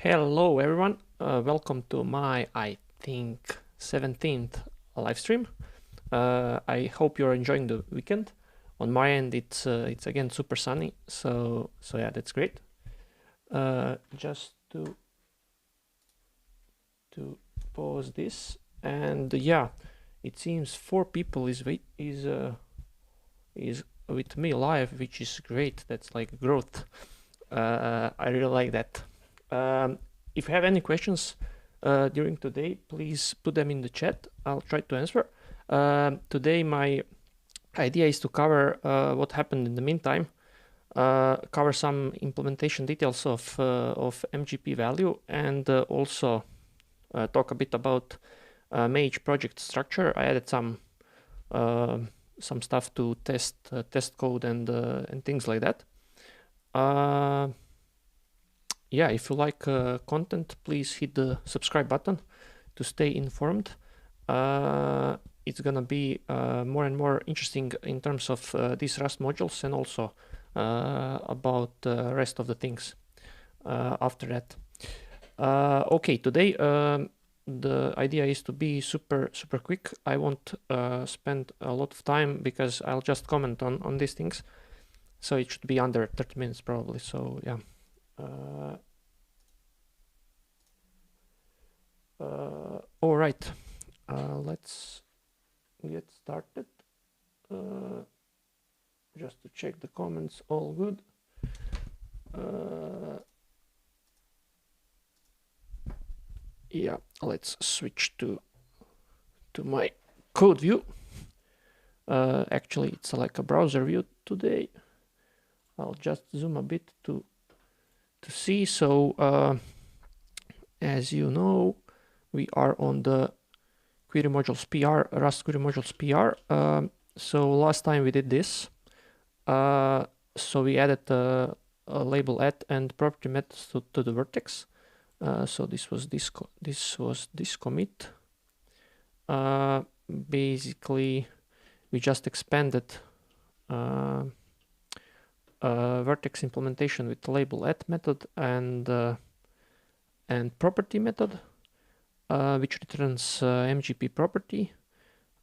Hello everyone, welcome to my, I think, 17th live stream. I hope you're enjoying the weekend. On my end, it's again super sunny, so yeah, that's great. Just to pause this, and yeah, it seems 4 people is with me live, which is great. That's like growth. I really like that. If you have any questions during today, please put them in the chat. I'll try to answer. Today, my idea is to cover what happened in the meantime, cover some implementation details of MGP value, and also talk a bit about Mage project structure. I added some stuff to test code and things like that. Yeah, if you like content, please hit the subscribe button to stay informed. It's gonna be more and more interesting in terms of these Rust modules, and also about the rest of the things after that. Okay, today the idea is to be super quick. I won't spend a lot of time because I'll just comment on these things. So it should be under 30 minutes probably. So yeah. All right, let's get started. Just to check the comments, all good. Yeah, let's switch to my code view. Actually, it's like a browser view today. I'll just zoom a bit to see. So as you know, we are on the query modules PR, Rust query modules PR. So last time we did this. So we added a label at and property methods to the vertex. So this was this commit. Basically, we just expanded vertex implementation with label at method and property method, which returns MGP property,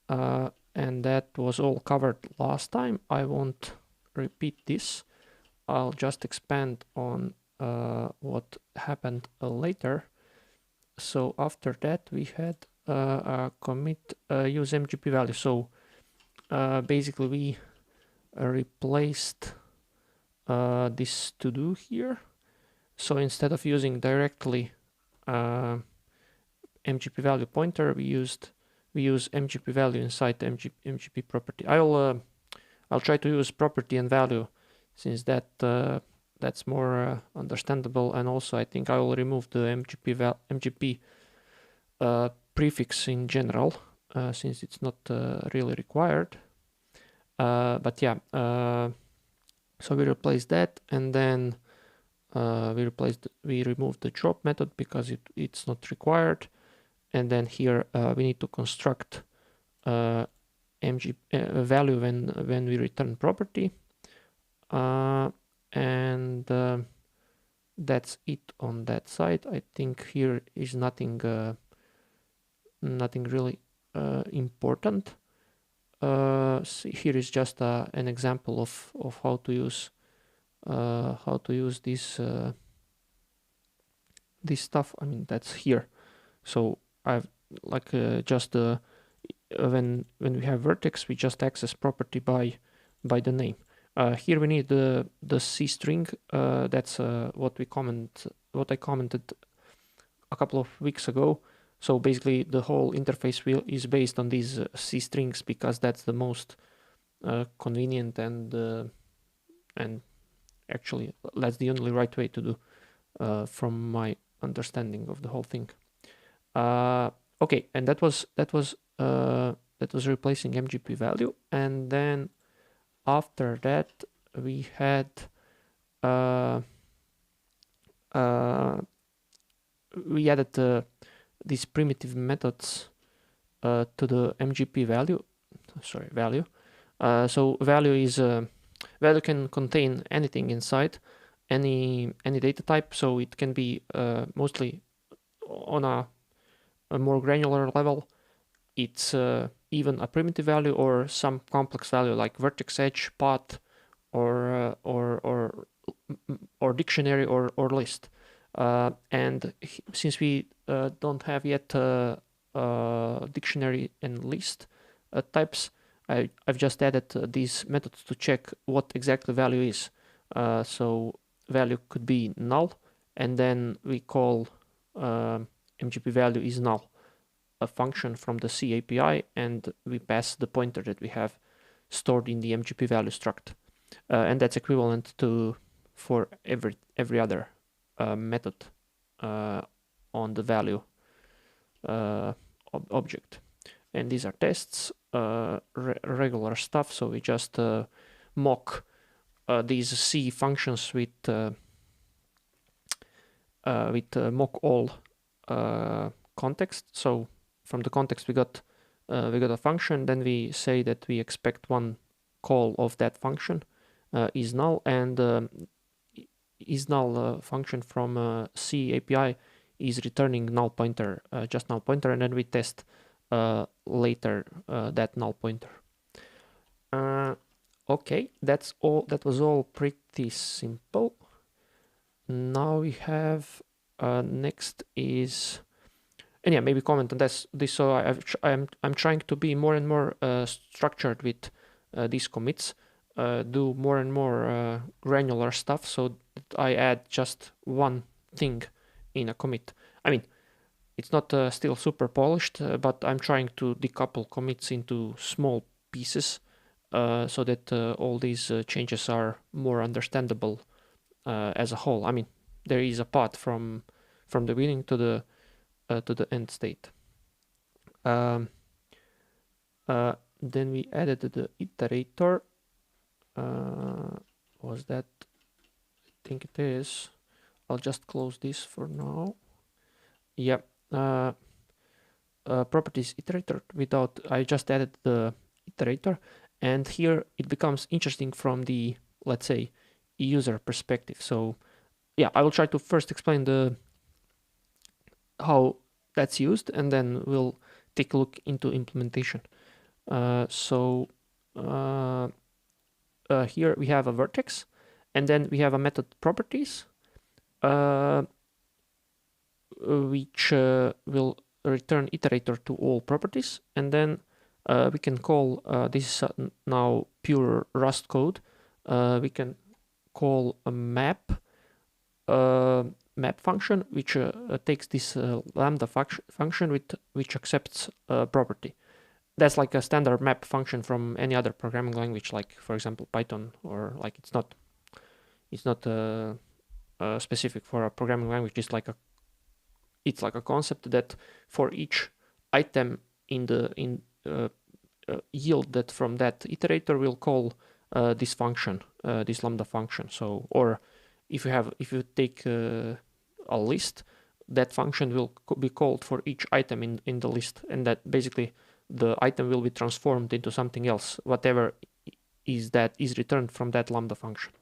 and that was all covered last time. I won't repeat this. I'll just expand on what happened later. So after that, we had a commit use MGP value. So basically, we replaced this to do here. So instead of using directly MGP value pointer, we use MGP value inside the MGP property. I'll try to use property and value, since that's more understandable, and also I think I will remove the MGP prefix in general, since it's not really required. But yeah, so we replaced that, and then we removed the drop method because it's not required. And then here we need to construct MGP value when we return property, and that's it on that side. I think here is nothing really important. So here is just an example of how to use this stuff. I mean, that's here. So I've like just when we have vertex, we just access property by the name. Here we need the C string. That's what I commented a couple of weeks ago. So basically, the whole interface is based on these C strings, because that's the most convenient and actually that's the only right way to do, from my understanding of the whole thing. Okay, and that was replacing MGP value, and then after that we had we added these primitive methods to the MGP value. So value can contain anything inside, any data type, so it can be mostly on a more granular level. It's even a primitive value or some complex value like vertex, edge, path, or dictionary or list. And since we don't have yet dictionary and list types, I've just added these methods to check what exactly value is. So value could be null, and then we call MGP value is null, a function from the C API, and we pass the pointer that we have stored in the MGP value struct. And that's equivalent to for every other method on the value object. And these are tests, regular stuff. So we just mock these C functions with mock all context. So from the context we got a function, then we say that we expect one call of that function is null, and is null function from C API is returning null pointer, just null pointer, and then we test later that null pointer. Okay, that's all. That was all pretty simple. Now we have next is, and yeah, maybe comment on this. So I'm trying to be more and more structured with these commits, do more and more granular stuff, so that I add just one thing in a commit. I mean, it's not still super polished, but I'm trying to decouple commits into small pieces so that all these changes are more understandable as a whole. I mean, there is a path from the beginning to the end state. Then we added the iterator. Was that? I think it is. I'll just close this for now. Yeah. Properties iterator without. I just added the iterator, and here it becomes interesting from the, let's say, user perspective. So yeah, I will try to first explain how that's used, and then we'll take a look into implementation. Here we have a vertex, and then we have a method properties, which will return iterator to all properties, and then we can call this is now pure Rust code. We can call a map function, which takes this lambda function which accepts property. That's like a standard map function from any other programming language, like for example Python, or like it's not specific for a programming language. It's like a concept that for each item in the yield that from that iterator will call this function, this lambda function. So, or if you take a list, that function will be called for each item in the list, and that basically the item will be transformed into something else, whatever is returned from that lambda function.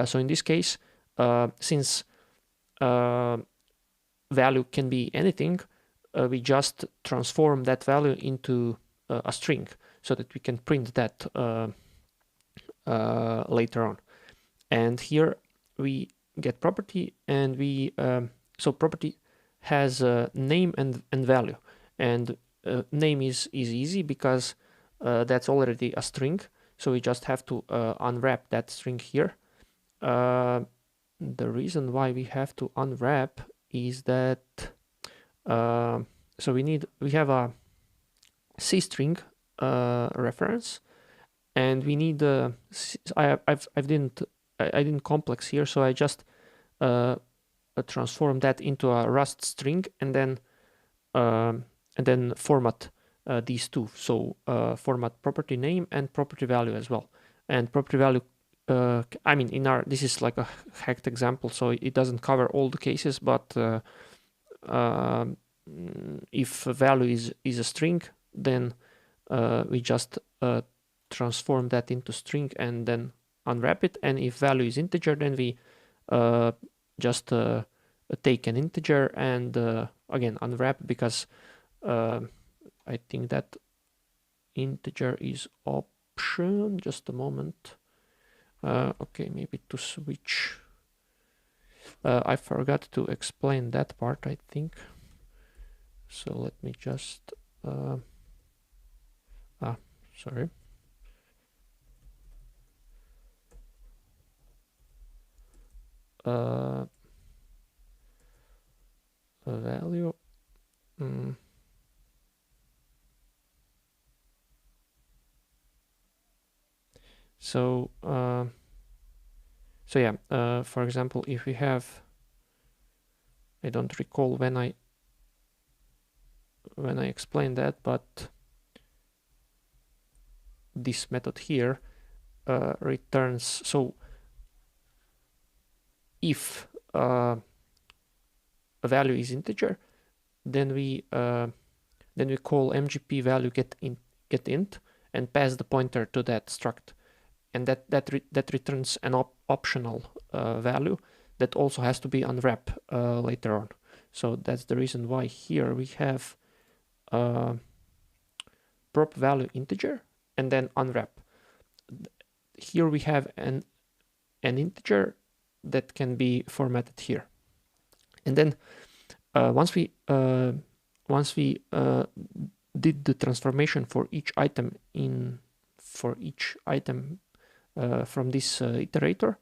So in this case, since value can be anything, we just transform that value into a string so that we can print that later on. And here we get property, and we so property has a name and value, and name is easy because that's already a string, so we just have to unwrap that string here. The reason why we have to unwrap is that so we have a C string reference, and we need I didn't complex here, so I just transform that into a Rust string, and then format these two. So format property name and property value as well. And property value, I mean, this is like a hacked example, so it doesn't cover all the cases, but if value is a string, then we just transform that into string and then unwrap it. And if value is integer, then we just take an integer and again unwrap, because I think that integer is option. Just a moment. Okay, maybe to switch. I forgot to explain that part, I think. So let me just sorry. A value. So yeah, for example, if we have, I don't recall when I explained that, but this method here returns, so if a value is integer, then we call mgp value get int and pass the pointer to that struct, and that returns an optional value that also has to be unwrapped later on. So that's the reason why here we have prop value integer and then unwrap. Here we have an integer that can be formatted here, and then once we did the transformation for each item from this iterator,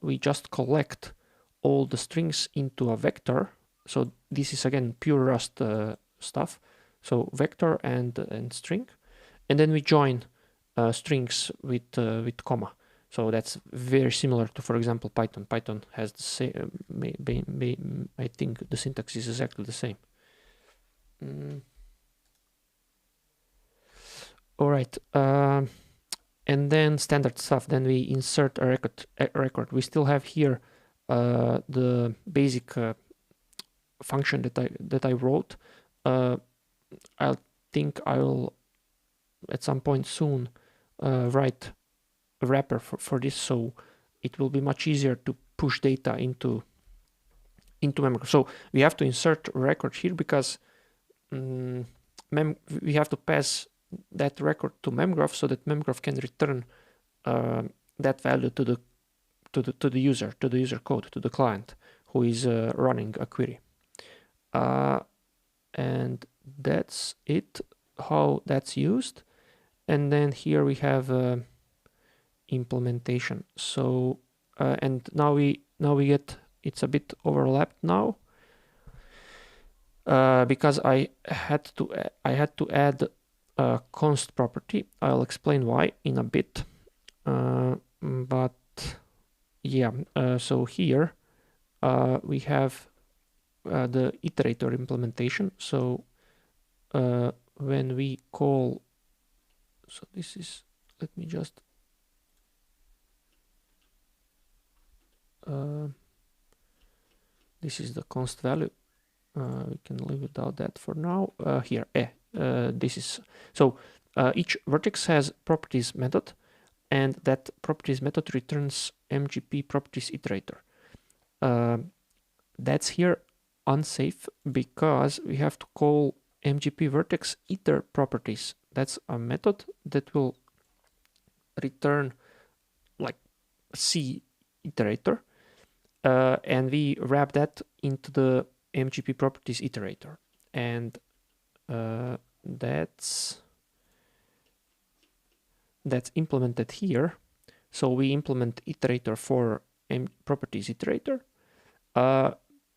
we just collect all the strings into a vector. So this is again pure Rust stuff. So vector and string, and then we join strings with comma. So that's very similar to, for example, Python. Python has the same. I think the syntax is exactly the same. All right. And then standard stuff. Then we insert a record. We still have here the basic function that I wrote. I think I will at some point soon write a wrapper for this, so it will be much easier to push data into Memgraph. So we have to insert a record here because we have to pass that record to Memgraph so that Memgraph can return that value to the user code, to the client who is running a query. And that's it, how that's used. And then here we have implementation. So and now we get, it's a bit overlapped now because I had to add a const property. I'll explain why in a bit. But yeah, so here we have the iterator implementation. So when we call, so this is, let me just this is the const value. We can live without that for now. Here, this is, so each vertex has properties method, and that properties method returns mgp properties iterator. That's here unsafe because we have to call mgp vertex iter properties. That's a method that will return like C iterator, and we wrap that into the mgp properties iterator, and that's implemented here. So we implement iterator for properties iterator.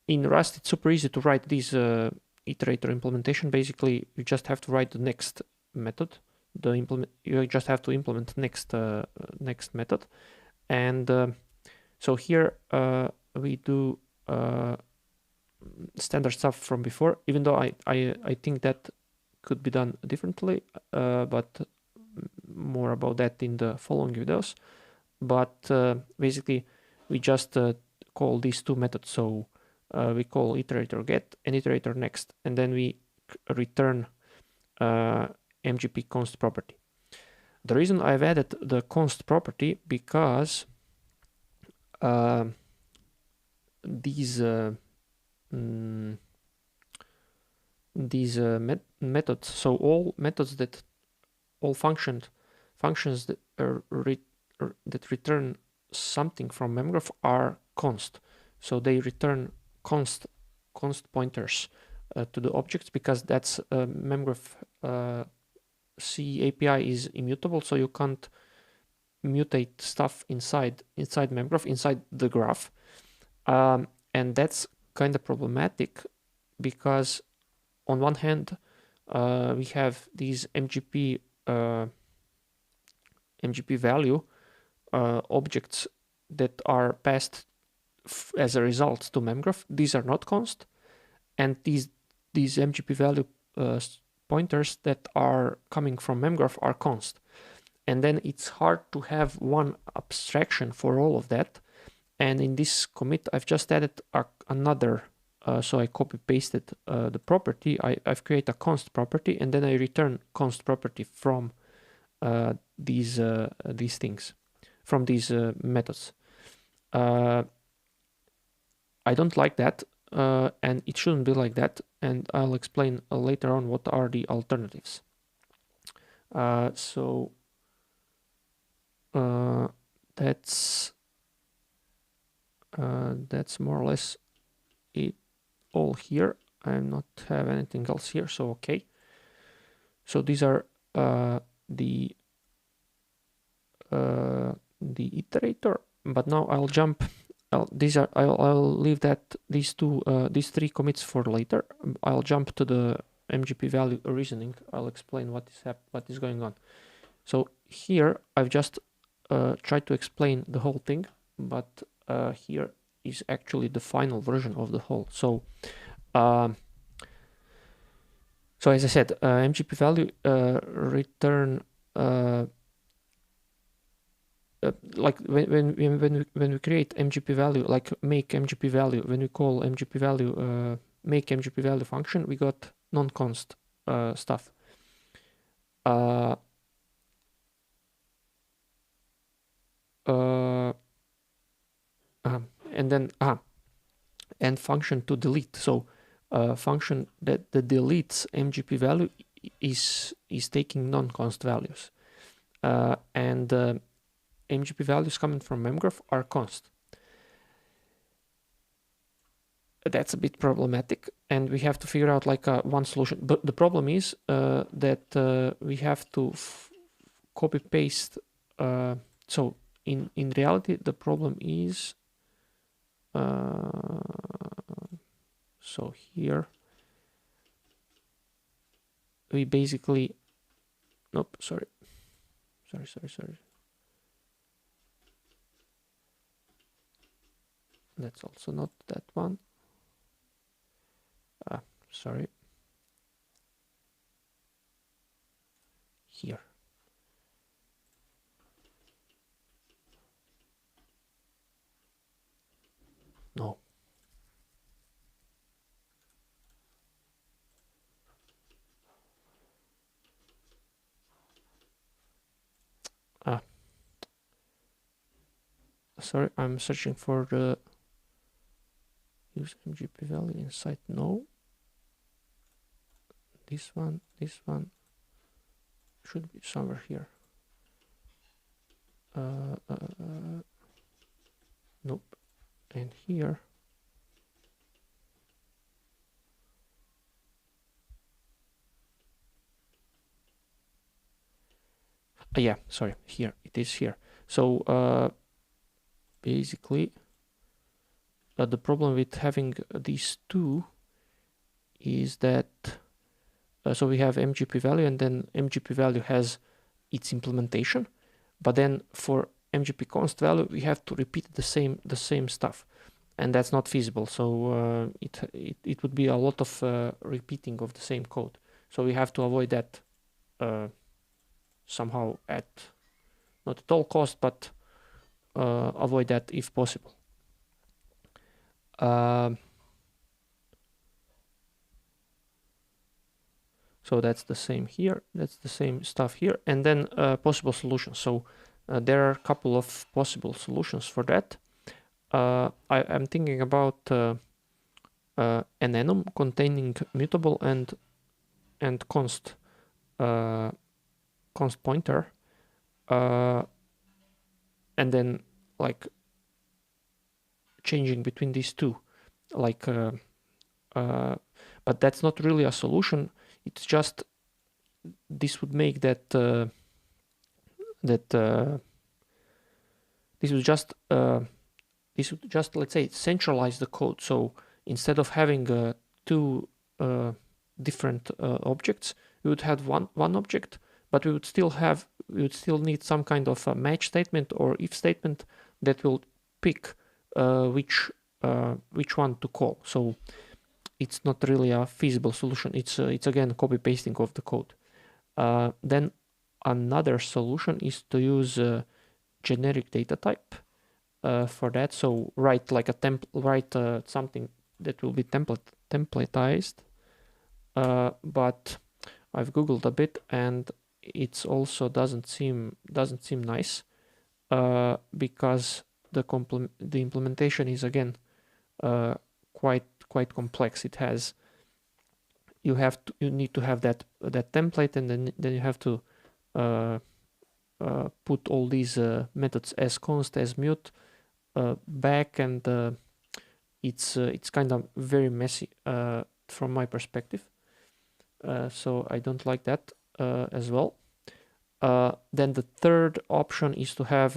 In Rust, it's super easy to write this iterator implementation. Basically, you just have to write the next method. You just have to implement next method, and so here we do standard stuff from before. Even though I think that could be done differently, but more about that in the following videos. But basically, we just call these two methods. So we call iterator get and iterator next, and then we return mgp const property. The reason I've added the const property because these methods, so all methods that all functions that that return something from Memgraph are const. So they return const pointers to the objects, because that's Memgraph C API is immutable, so you can't mutate stuff inside Memgraph, inside the graph, and that's kind of problematic, because on one hand we have these MGP value objects that are passed as a result to Memgraph. These are not const, and these MGP value pointers that are coming from Memgraph are const. And then it's hard to have one abstraction for all of that. And in this commit, I've just added another. So I copy pasted the property. I've created a const property, and then I return const property from these things, from these methods. I don't like that, and it shouldn't be like that. And I'll explain later on what are the alternatives. So that's more or less it all here. I not have anything else here, so okay. So these are the iterator, but now I'll jump. I'll leave these three commits for later. I'll jump to the MGP value reasoning. I'll explain what is going on. So here I've just tried to explain the whole thing, but here is actually the final version of the whole. So so as I said, MGP value return like when we create MGP value, like make MGP value, when we call MGP value make MGP value function, we got non-const stuff. And then and function to delete. So function that deletes MGP value is taking non-const values, and MGP values coming from Memgraph are const. That's a bit problematic, and we have to figure out like one solution. But the problem is that we have to copy paste. So in reality, the problem is so here we basically sorry. That's also not that one. Sorry. Here. No. Sorry, I'm searching for the use MGP value inside. No. This one should be somewhere here. Nope. And here. Yeah, sorry, here, it is here. So basically the problem with having these two is that so we have MGP value, and then MGP value has its implementation, but then for MGP const value we have to repeat the same stuff, and that's not feasible. So it would be a lot of repeating of the same code. So we have to avoid that somehow, at not at all cost, but avoid that if possible. So that's the same here, that's the same stuff here, and then possible solutions. So there are a couple of possible solutions for that. I'm thinking about an enum containing mutable and const pointer, and then like changing between these two, like but that's not really a solution. It's just this would make that this would just let's say centralize the code. So instead of having two different objects, we would have one object, but we would still need some kind of a match statement or if statement that will pick which one to call. So it's not really a feasible solution. It's again copy pasting of the code. Then another solution is to use generic data type for that. So write like a write something that will be templatized. But I've googled a bit and it's also doesn't seem nice because the implementation is again quite complex. It has you need to have that template, and then you have to put all these methods as const, as mute back, and it's kind of very messy from my perspective. So I don't like that as well. Then the third option is to have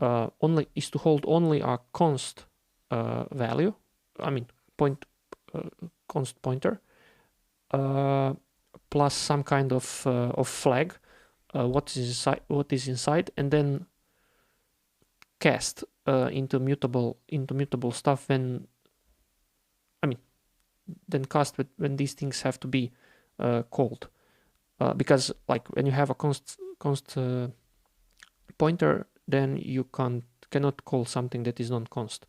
hold only a const value. I mean const pointer plus some kind of flag what is inside, and then cast into mutable stuff when cast when these things have to be called, because like when you have a const pointer, then you cannot call something that is non-const,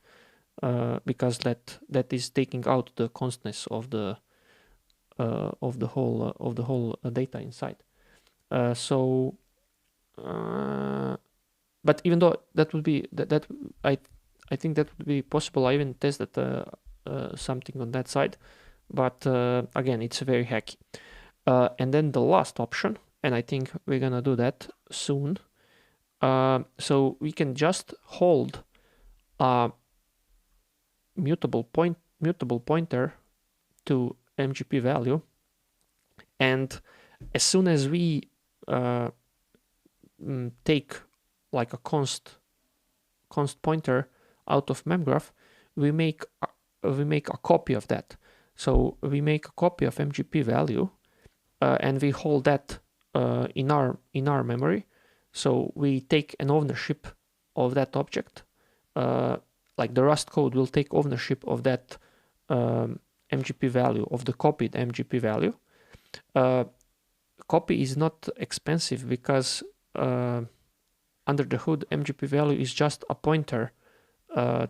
because that is taking out the constness of the whole data inside. But even though that would be I think that would be possible. I even tested something on that side, but again, it's very hacky. And then the last option, and I think we're gonna do that soon. So we can just hold a mutable pointer to MGP value, and as soon as we take like a const pointer out of Memgraph, we make a copy of that. So we make a copy of MGP value, and we hold that in our memory. So we take an ownership of that object. Like the Rust code will take ownership of that MGP value, of the copied MGP value. Copy is not expensive because under the hood, MGP value is just a pointer, a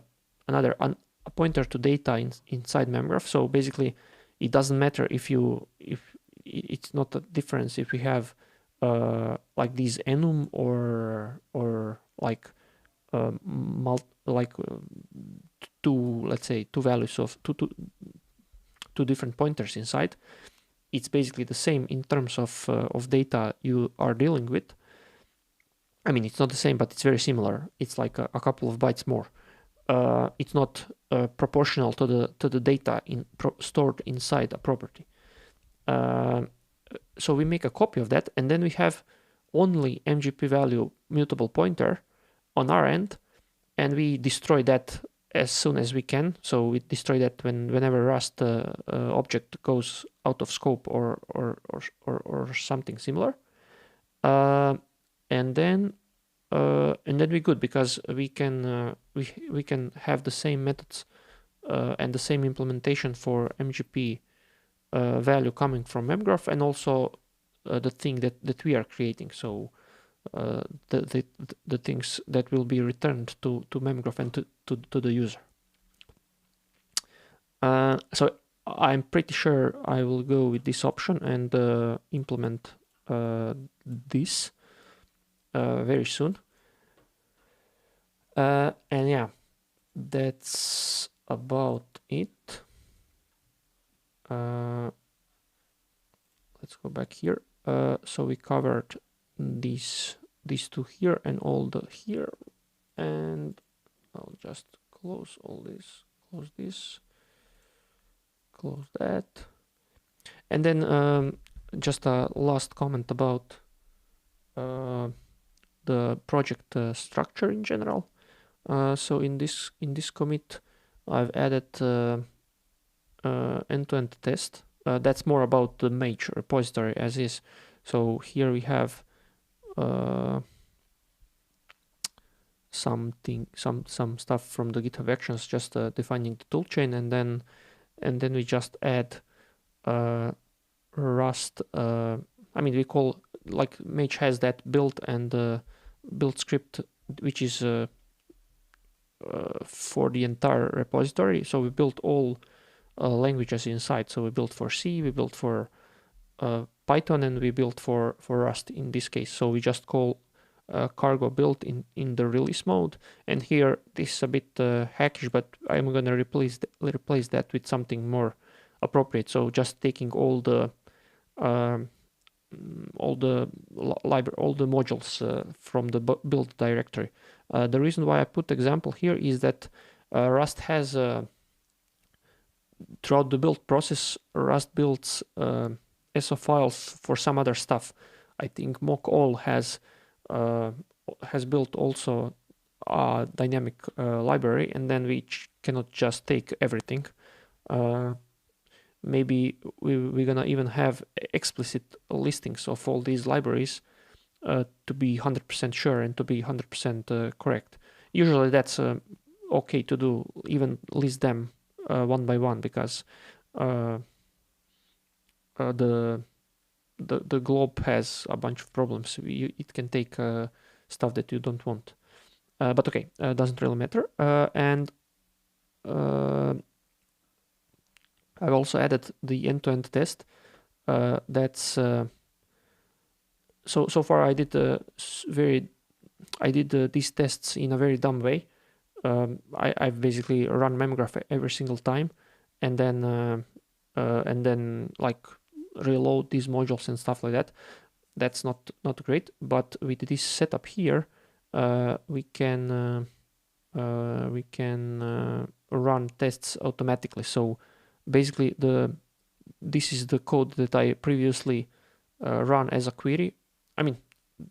pointer to data inside Memgraph. So basically, it doesn't matter if it's not a difference if we have like these enum or like let's say two values of two different pointers inside. It's basically the same in terms of data you are dealing with. I mean, it's not the same, but it's very similar. It's like a couple of bytes more. It's not proportional to the data stored inside a property. So we make a copy of that, and then we have only MGP value mutable pointer on our end, and we destroy that as soon as we can. So we destroy that whenever Rust object goes out of scope or something similar, and then we're good, because we can have the same methods and the same implementation for MGP value coming from Memgraph, and also the thing that we are creating. So the things that will be returned to Memgraph and to the user. So I'm pretty sure I will go with this option and implement this very soon. And yeah, that's about it. Let's go back here. So we covered these two here and all the here, and I'll just close all this, close this, close that, and then just a last comment about the project structure in general. So in this commit, I've added end-to-end test. That's more about the mage repository as is. So here we have some stuff from the GitHub Actions, just defining the toolchain, and then we just add Rust. I mean, we call, like, Mage has that build and build script, which is for the entire repository. So we built all languages inside. So we built for C, we built for Python, and we built for Rust in this case. So we just call cargo build in the release mode. And here, this is a bit hackish, but I'm gonna replace that with something more appropriate. So just taking all the modules from the build directory. The reason why I put example here is that Rust has throughout the build process, Rust builds SO files for some other stuff. I think mock all has built also a dynamic library, and then we cannot just take everything. Maybe we're gonna even have explicit listings of all these libraries to be 100% sure and to be 100% correct. Usually that's okay to do, even list them one by one, because the glob has a bunch of problems. It can take stuff that you don't want. But okay, doesn't really matter. And I've also added the end-to-end test. That's so far I did these tests in a very dumb way. I've basically run Memgraph every single time, and then like reload these modules and stuff like that. That's not great. But with this setup here, we can run tests automatically. So basically, this is the code that I previously run as a query. I mean,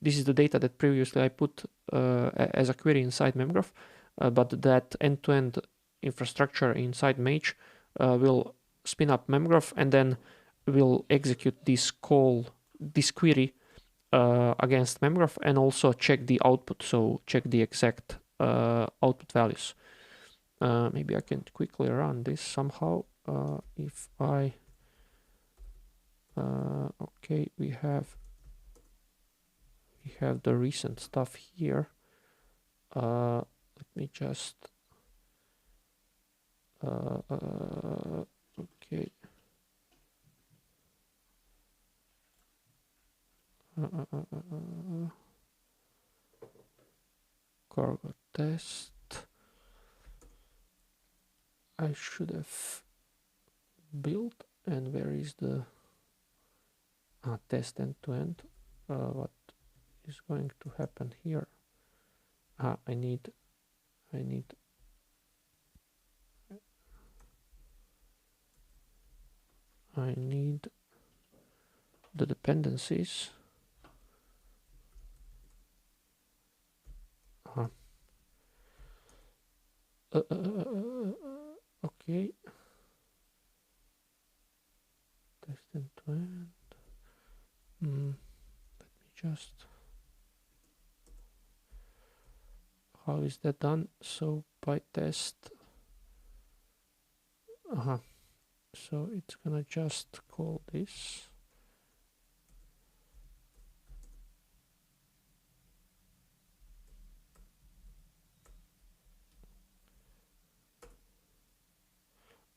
this is the data that previously I put as a query inside Memgraph, but that end-to-end infrastructure inside Mage will spin up Memgraph, and then will execute this query against Memgraph, and also check the output, so check the exact output values. Maybe I can quickly run this somehow. If I okay, we have the recent stuff here. Let me just okay. Cargo test. I should have built, and where is the test end-to-end? What is going to happen here? I need the dependencies. Okay. Test end-to-end. Let me just. How is that done? So by test. So it's gonna just call this.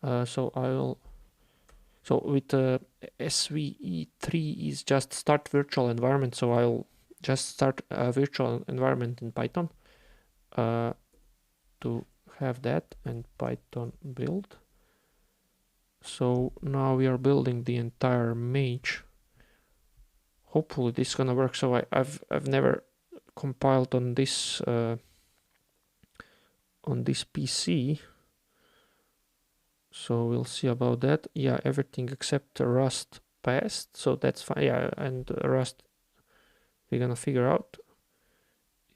So with SVE3 is just start virtual environment. So I'll just start a virtual environment in Python to have that, and Python build. So now we are building the entire mage. Hopefully this is gonna work. So I've never compiled on this PC. So we'll see about that. Yeah, everything except Rust passed, so that's fine. Yeah, and Rust we're gonna figure out. It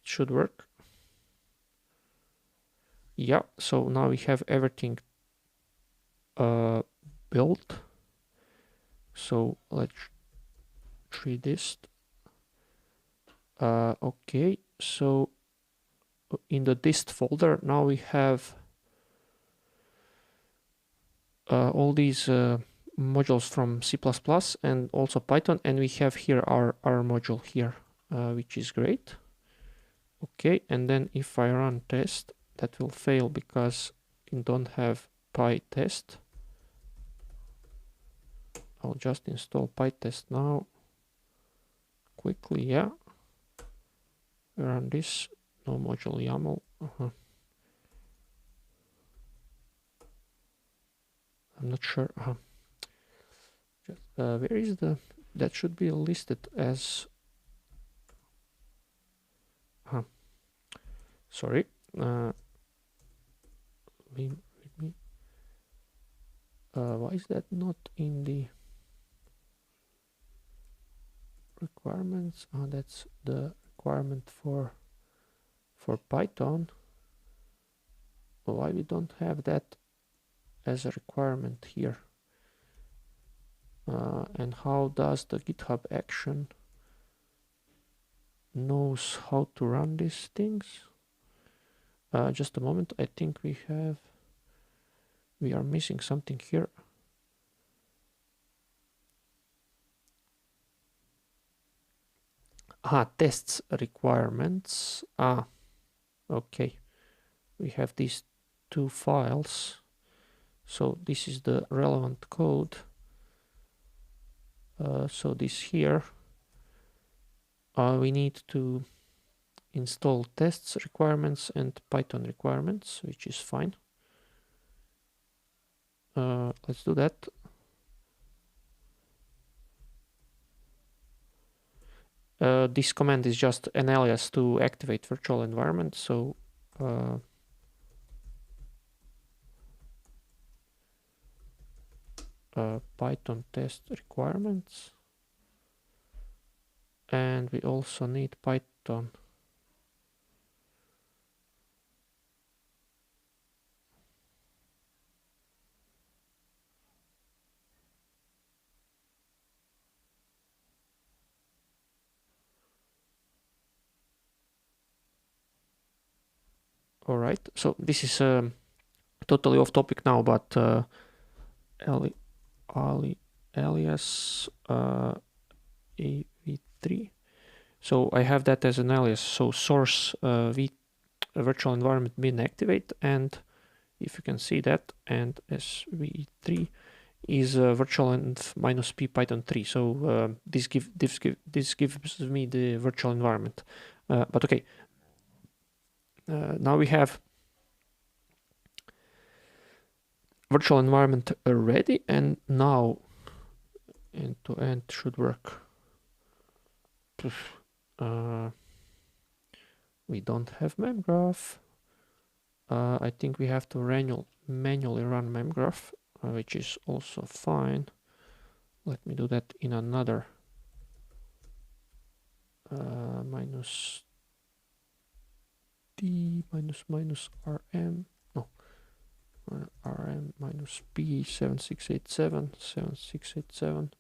should work. Yeah, so now we have everything built. So let's treat this. Okay, so in the dist folder now we have all these modules from C++ and also Python, and we have here our module here, which is great. Okay, and then if I run test, that will fail because we don't have PyTest. I'll just install PyTest now. Quickly, yeah. Run this, no module YAML. I'm not sure. Just, where is the, that should be listed as, sorry, why is that not in the requirements? That's the requirement for Python. Why we don't have that as a requirement here? And how does the GitHub action knows how to run these things? Just a moment, I think we are missing something here. Tests requirements. Okay. We have these two files. So this is the relevant code. So this here, we need to install tests requirements and Python requirements, which is fine. Let's do that. This command is just an alias to activate virtual environment. So Python test requirements, and we also need Python. All right, so this is totally off topic now, but alias AV3. So I have that as an alias. So source virtual environment bin activate, and if you can see that, and SV3 is virtual and -p Python 3. So this gives me the virtual environment. But okay, now we have virtual environment ready, and now end-to-end should work. We don't have Memgraph. I think we have to manually run Memgraph, which is also fine. Let me do that in another -d -rm. No, rm -p 7687.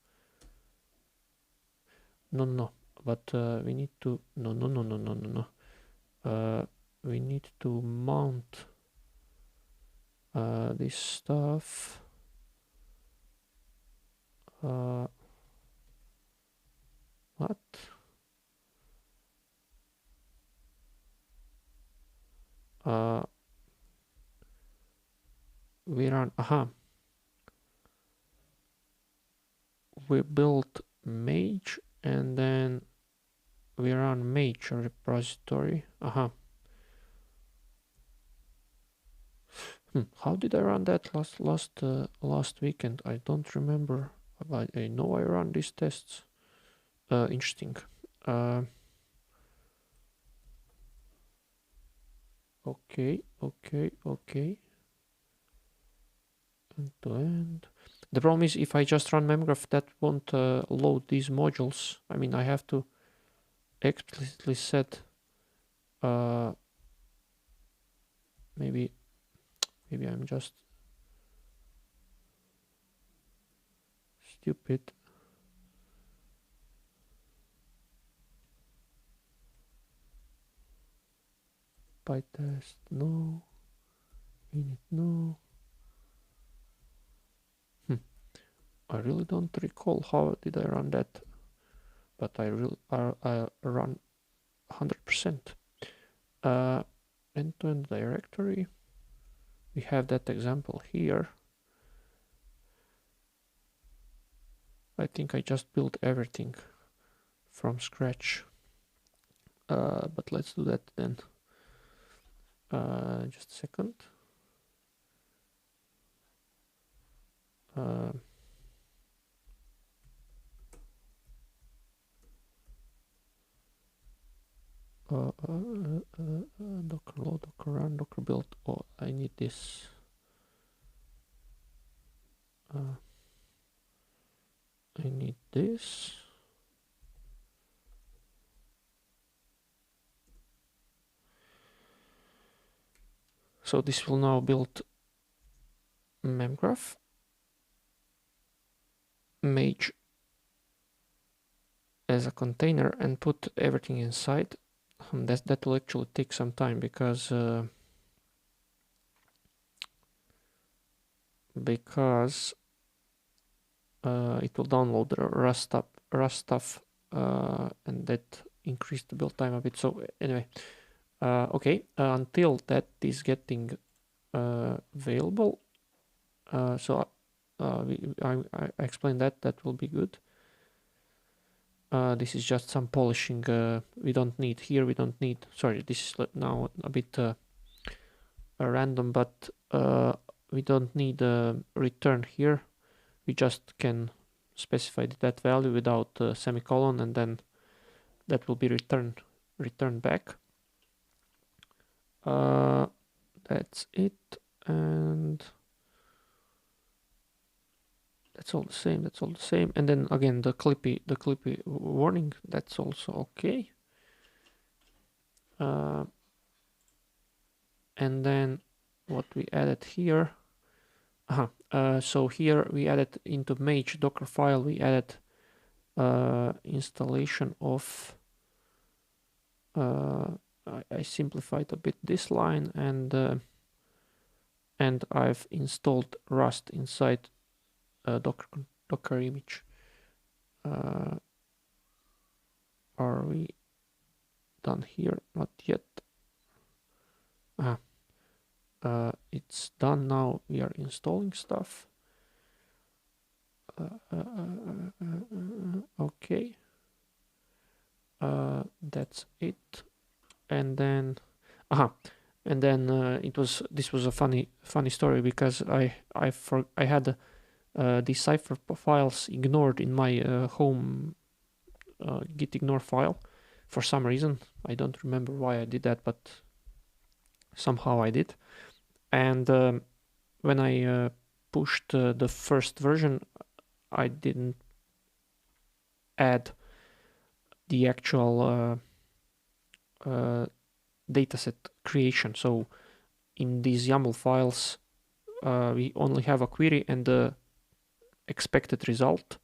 No. But we need to no. We need to mount this stuff. What? We run. We built mage, and then we run mage repository. How did I run that last weekend? I don't remember, but I know I run these tests. Interesting. Okay. End to end. The problem is if I just run Memgraph, that won't load these modules. I mean, I have to explicitly set. Maybe I'm just stupid. PyTest, no. Init, no. I really don't recall how did I run that, but I run 100%. End-to-end directory. We have that example here. I think I just built everything from scratch. But let's do that then. Just a second. Docker load, docker run, docker build. Oh, I need this. I need this. So this will now build Memgraph, Mage as a container and put everything inside. That will actually take some time because it will download the Rust stuff and that increased the build time a bit. So anyway, okay, until that is getting available, so I explained that will be good. This is just some polishing we don't need here. We don't need, sorry, this is now a bit random, but we don't need a return here. We just can specify that value without a semicolon, and then that will be returned back. That's it, and that's all the same. And then again, the clippy warning, that's also okay. And then what we added here, so here we added into Mage Docker file, we added installation of, I simplified a bit this line, and I've installed Rust inside Docker image. Are we done here? Not yet. It's done now. We are installing stuff. Okay. That's it. And then, this was a funny story because I had the Cypher files ignored in my home git ignore file for some reason. I don't remember why I did that, but somehow I did. And when I pushed the first version, I didn't add the actual dataset creation. So in these YAML files, we only have a query and the expected result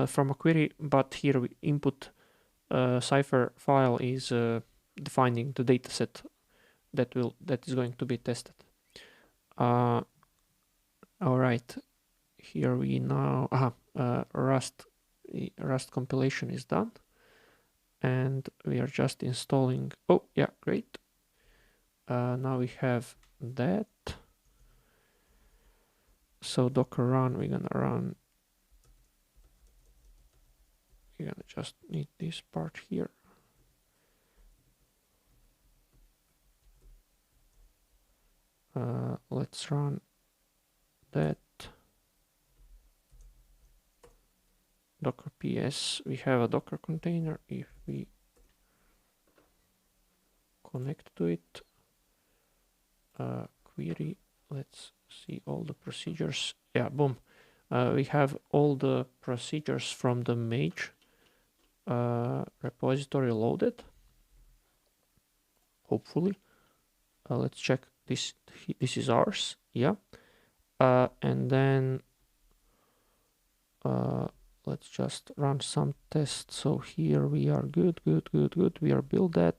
from a query, but here we input Cypher file is defining the dataset that is going to be tested. All right, here we now Rust compilation is done, and we are just installing. Oh yeah, great. Now we have that. So Docker run, we're gonna just need this part here. Let's let's run that. Docker ps, we have a Docker container. If we connect to it, query, let's see all the procedures. Yeah, boom. We have all the procedures from the mage repository loaded. Hopefully. Let's check this. This is ours. Yeah. And then let's just run some tests. So here we are good. We are built that.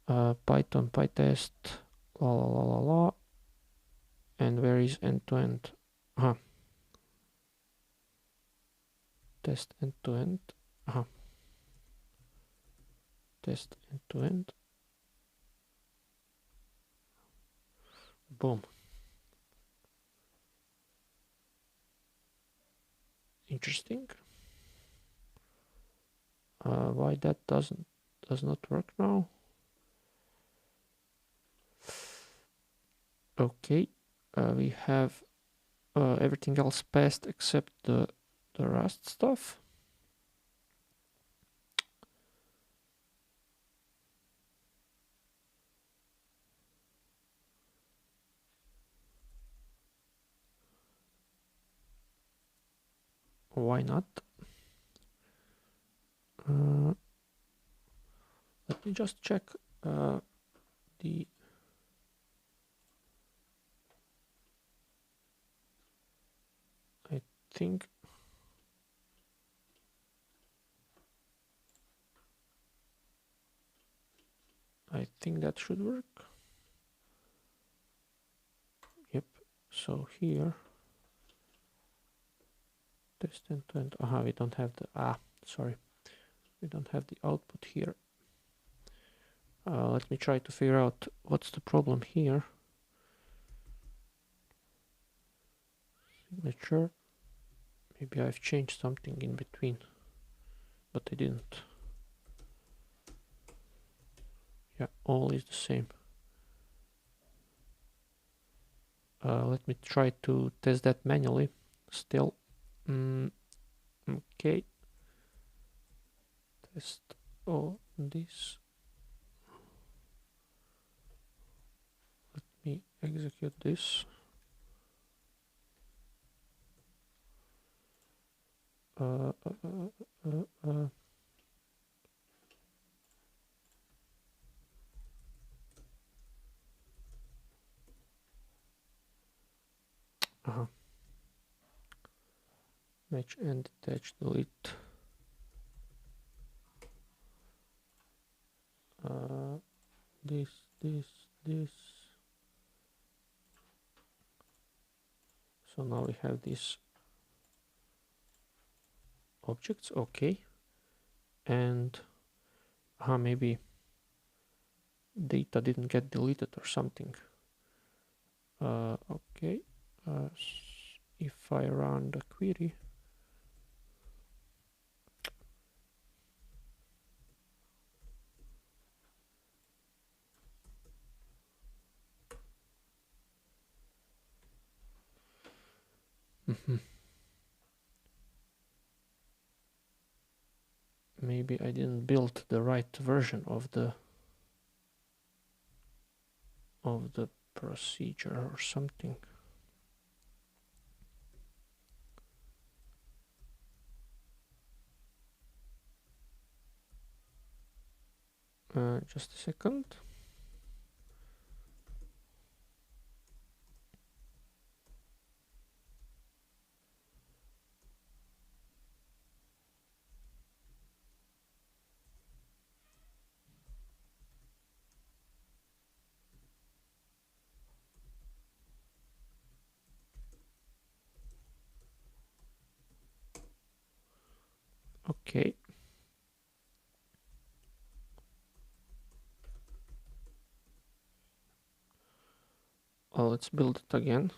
Python pytest la. And where is end-to-end? Test end-to-end. Test end-to-end. Boom. Interesting. Why that does not work now? Okay, we have everything else passed except the Rust stuff. Why not? Let me just check the I think that should work. Yep. So here, test end-to-end. We don't have the sorry, we don't have the output here. Let me try to figure out what's the problem here. Signature. Maybe I've changed something in between, but I didn't. Yeah, all is the same. Let me try to test that manually. Still. Okay. Test all this. Let me execute this. Match and detach, delete. This. So now we have these objects, okay. And maybe data didn't get deleted or something. Okay. If I run the query, maybe I didn't build the right version of the procedure or something. Just a second. Okay. Well, let's build it again.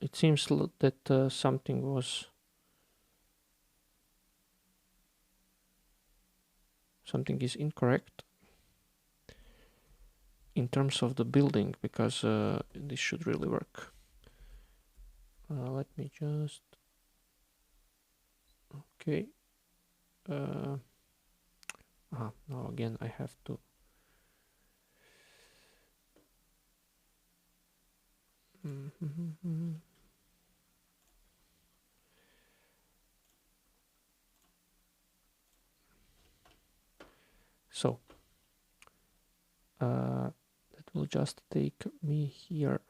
It seems that something is incorrect. in terms of the building, because this should really work. Let me just, okay. Now again I have to so that will just take me here.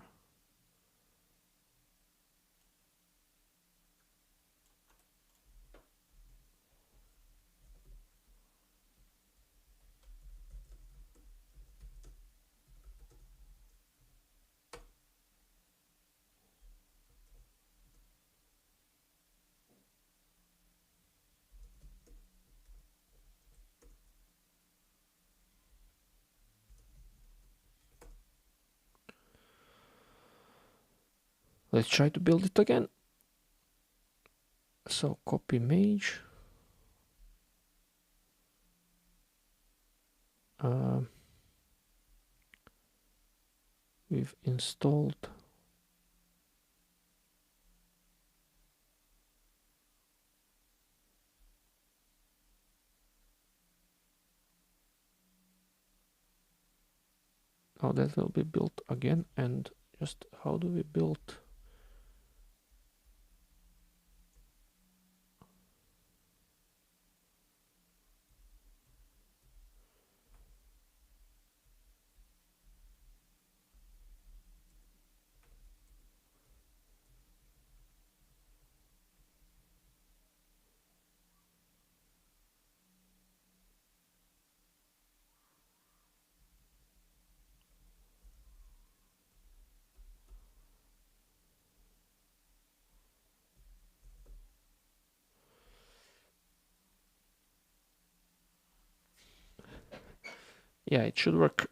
Let's try to build it again. So copy image. We've installed now that will be built again. And just how do we build? Yeah, it should work.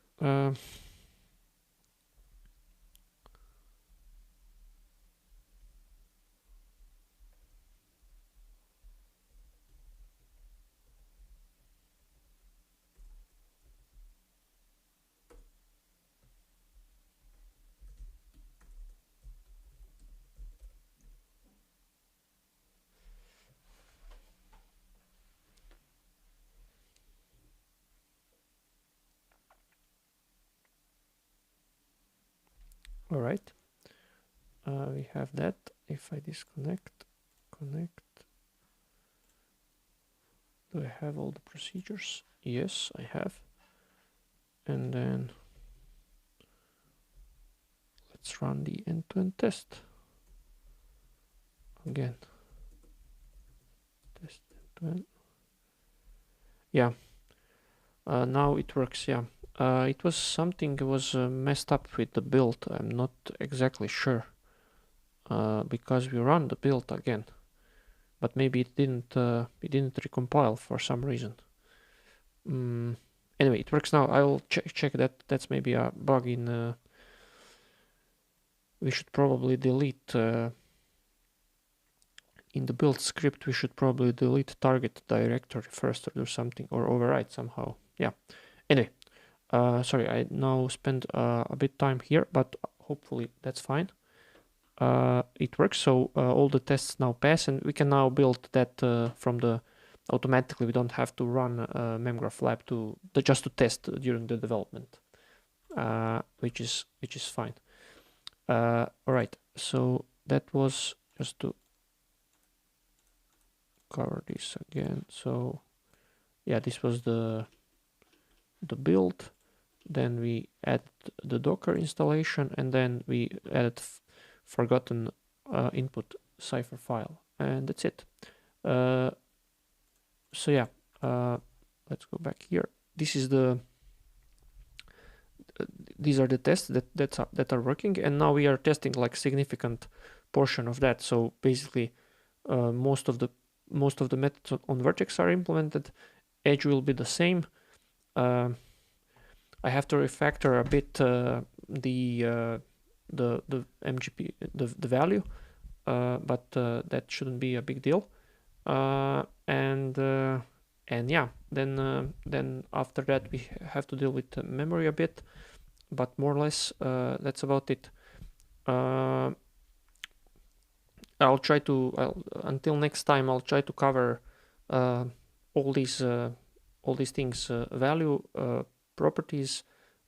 All right. We have that. If I disconnect, connect. Do I have all the procedures? Yes, I have. And then let's run the end-to-end test. Again. Test end-to-end. Yeah. Now it works, yeah. It was something was messed up with the build. I'm not exactly sure. Because we run the build again. But maybe it didn't recompile for some reason. Anyway, it works now. I will check that. That's maybe a bug in. We should probably delete in the build script. We should probably delete target directory first, or do something, or override somehow. Yeah. Anyway, sorry. I now spent a bit time here, but hopefully that's fine. It works. So all the tests now pass, and we can now build that from the automatically. We don't have to run Memgraph lab just to test during the development, which is fine. All right. So that was just to cover this again. So yeah, this was the build. Then we add the Docker installation, and then we added forgotten input Cypher file, and that's it. So yeah, let's go back here. This is these are the tests that are working, and now we are testing like significant portion of that. So basically, most of the methods on Vertex are implemented. Edge will be the same. I have to refactor a bit the MGP the value, but that shouldn't be a big deal. And yeah, then after that we have to deal with memory a bit. but more or less that's about it. I'll try to until next time. I'll try to cover all these things: value, properties,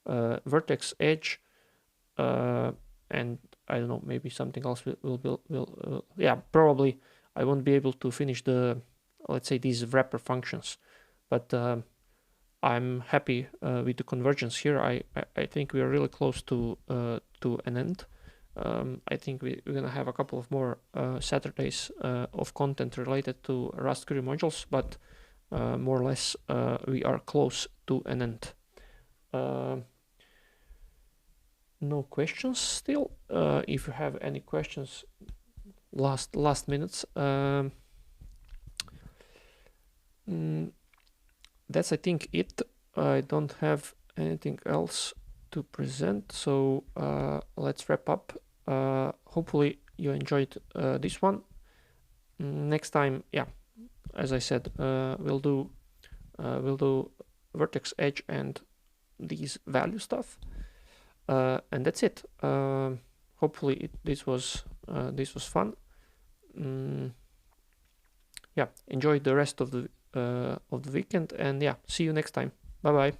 vertex, edge, and I don't know, maybe something else will yeah, probably I won't be able to finish the, let's say, these wrapper functions, but I'm happy with the convergence here. I think we are really close to an end. I think we're gonna have a couple of more Saturdays of content related to Rust query modules, but more or less we are close to an end. No questions still. If you have any questions, last minutes. That's, I think, it. I don't have anything else to present, so let's wrap up. Hopefully you enjoyed this one. Next time, yeah, as I said, we'll do vertex, edge, and these value stuff, and that's it. Hopefully this was fun. Yeah, enjoy the rest of the weekend, and yeah, see you next time. Bye bye.